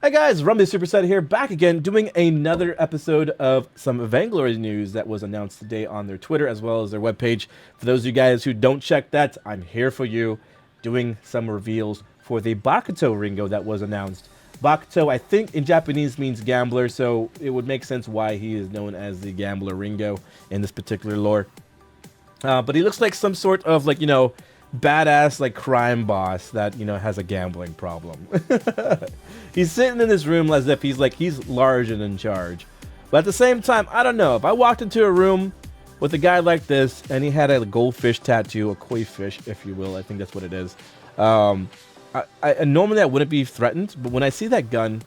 Hi guys, Rumblysuperset here, back again doing another episode of some Vainglory news that was announced today on their Twitter as well as their webpage. For those of you guys who don't check that, I'm here for you, doing some reveals for the Bakuto Ringo that was announced. Bakuto, I think in Japanese means gambler, so it would make sense why he is known as the Gambler Ringo in this particular lore. But he looks like some sort of badass crime boss that has a gambling problem. He's sitting in this room as if he's large and in charge. But at the same time, I don't know. If I walked into a room with a guy like this and he had a goldfish tattoo, a koi fish, if you will, I think that's what it is. Normally I wouldn't be threatened, but when I see that gun,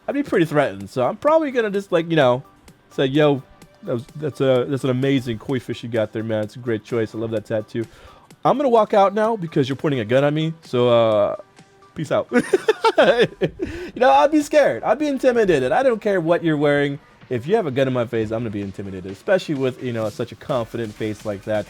I'd be pretty threatened. So I'm probably gonna just say, yo, that's an amazing koi fish you got there, man. It's a great choice. I love that tattoo. I'm gonna walk out now because you're pointing a gun at me. So peace out. I'd be scared. I'd be intimidated. I don't care what you're wearing. If you have a gun in my face, I'm gonna be intimidated. Especially with such a confident face like that.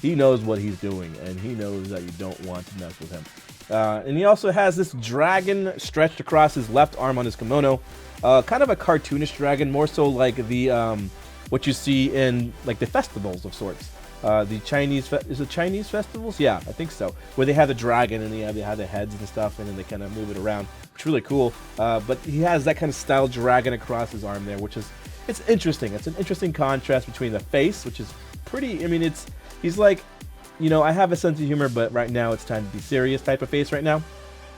He knows what he's doing, and he knows that you don't want to mess with him. And he also has this dragon stretched across his left arm on his kimono. Kind of a cartoonish dragon, more so like the what you see in the festivals of sorts. The Chinese, is it Chinese festivals? Yeah, I think so. Where they have the dragon and they have the heads and stuff, and then they kind of move it around. It's really cool. But he has that kind of style dragon across his arm there, it's interesting. It's an interesting contrast between the face, which is pretty. I mean, he's like, I have a sense of humor, but right now it's time to be serious type of face right now.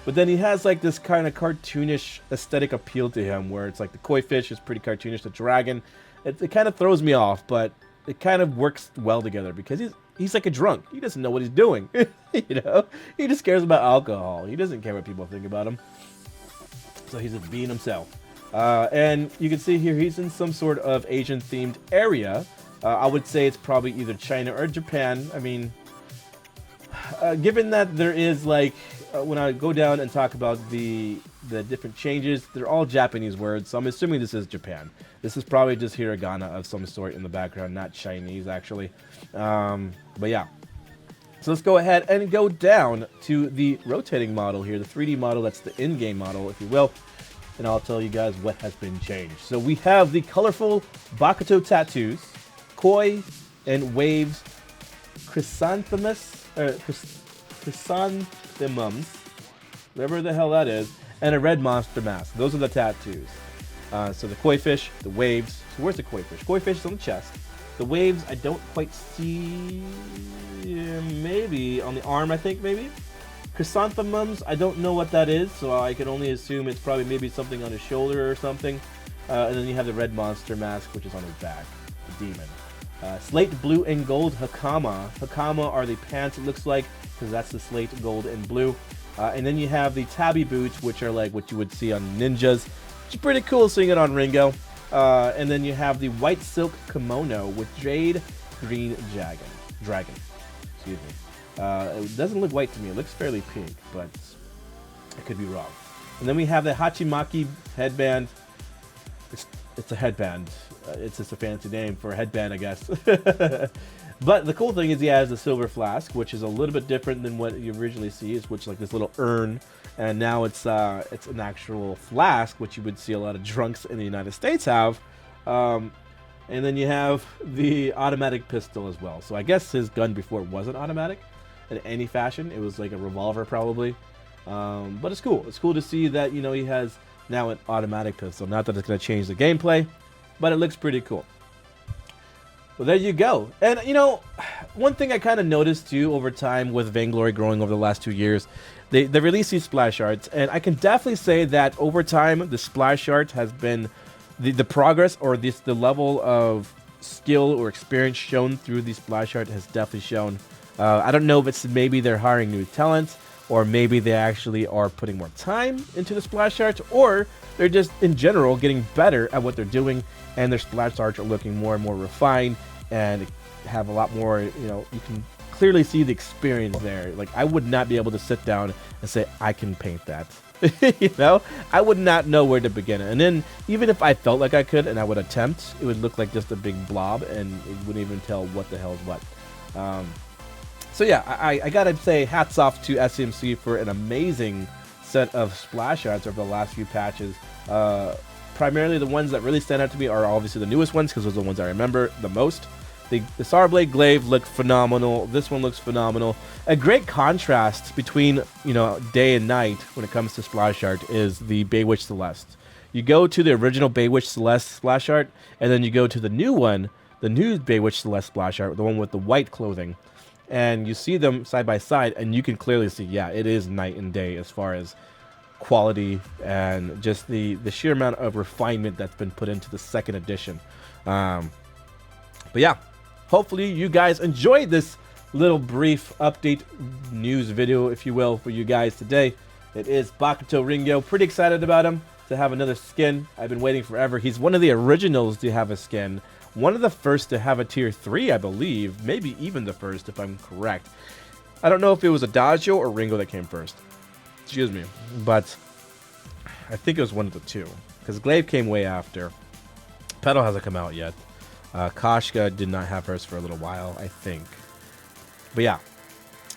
But then he has this kind of cartoonish aesthetic appeal to him, where it's like the koi fish is pretty cartoonish, the dragon. It kind of throws me off, but it kind of works well together because he's like a drunk. He doesn't know what he's doing. He just cares about alcohol. He doesn't care what people think about him. So he's just being himself. And you can see here he's in some sort of Asian themed area. I would say it's probably either China or Japan. I mean, given that there is when I go down and talk about the different changes, they're all Japanese words, so I'm assuming this is Japan. This is probably just hiragana of some sort in the background, not Chinese actually. But yeah. So let's go ahead and go down to the rotating model here, the 3D model, that's the in-game model, if you will. And I'll tell you guys what has been changed. So we have the colorful Bakuto tattoos, koi and waves, chrysanthemums, whatever the hell that is, and a red monster mask. Those are the tattoos. So the koi fish, the waves. So where's the koi fish? Koi fish is on the chest. The waves, I don't quite see. Maybe on the arm, I think, maybe. Chrysanthemums, I don't know what that is, so I can only assume it's probably maybe something on his shoulder or something. And then you have the red monster mask, which is on his back, the demon. Slate blue and gold hakama. Hakama are the pants, it looks like, because that's the slate gold and blue. And then you have the tabi boots, which are like what you would see on ninjas, which is pretty cool seeing it on Ringo. And then you have the white silk kimono with jade green dragon. Excuse me. It doesn't look white to me. It looks fairly pink, but I could be wrong. And then we have the hachimaki headband. It's a headband. It's just a fancy name for a headband, I guess. But the cool thing is he has a silver flask, which is a little bit different than what you originally see. It's which this little urn, and now it's an actual flask, which you would see a lot of drunks in the United States have. And then you have the automatic pistol as well. So I guess his gun before wasn't automatic in any fashion. It was like a revolver probably. But it's cool. It's cool to see that he has now an automatic pistol. Not that it's going to change the gameplay, but it looks pretty cool. Well, there you go. And, one thing I kind of noticed, too, over time with Vainglory growing over the last 2 years, they released these splash arts, and I can definitely say that over time, the splash art has been the progress or the level of skill or experience shown through the splash art has definitely shown. I don't know if it's maybe they're hiring new talent, or maybe they actually are putting more time into the splash art, or they're just, in general, getting better at what they're doing, and their splash arts are looking more and more refined, and have a lot more, you can clearly see the experience there. I would not be able to sit down and say, I can paint that. I would not know where to begin. And then, even if I felt like I could, and I would attempt, it would look like just a big blob, and it wouldn't even tell what the hell is what. So yeah, I gotta say hats off to SMC for an amazing set of splash arts over the last few patches. Primarily the ones that really stand out to me are obviously the newest ones, because those are the ones I remember the most. The Starblade Glaive looked phenomenal. This one looks phenomenal. A great contrast between, you know, day and night when it comes to splash art is the Baywitch Celeste. You go to the original Baywitch Celeste splash art, and then you go to the new one, the new Baywitch Celeste splash art, the one with the white clothing, and you see them side by side, and you can clearly see, yeah, it is night and day as far as quality and just the sheer amount of refinement that's been put into the second edition. But yeah, hopefully you guys enjoyed this little brief update news video, if you will, for you guys today. It is Bakuto Ringo. Pretty excited about him to have another skin. I've been waiting forever. He's one of the originals to have a skin. One of the first to have a tier 3, I believe. Maybe even the first, if I'm correct. I don't know if it was Adagio or Ringo that came first. Excuse me. But I think it was one of the two. Because Glaive came way after. Petal hasn't come out yet. Koshka did not have hers for a little while, I think. But yeah,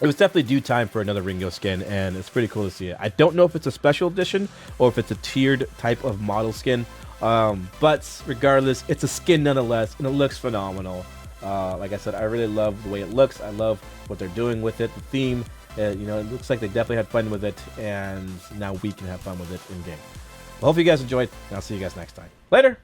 it was definitely due time for another Ringo skin, and it's pretty cool to see it. I don't know if it's a special edition or if it's a tiered type of model skin, but regardless, it's a skin nonetheless, and it looks phenomenal. Like I said, I really love the way it looks. I love what they're doing with it, the theme. You know, it looks like they definitely had fun with it, and now we can have fun with it in game. Well, hope you guys enjoyed, and I'll see you guys next time. Later!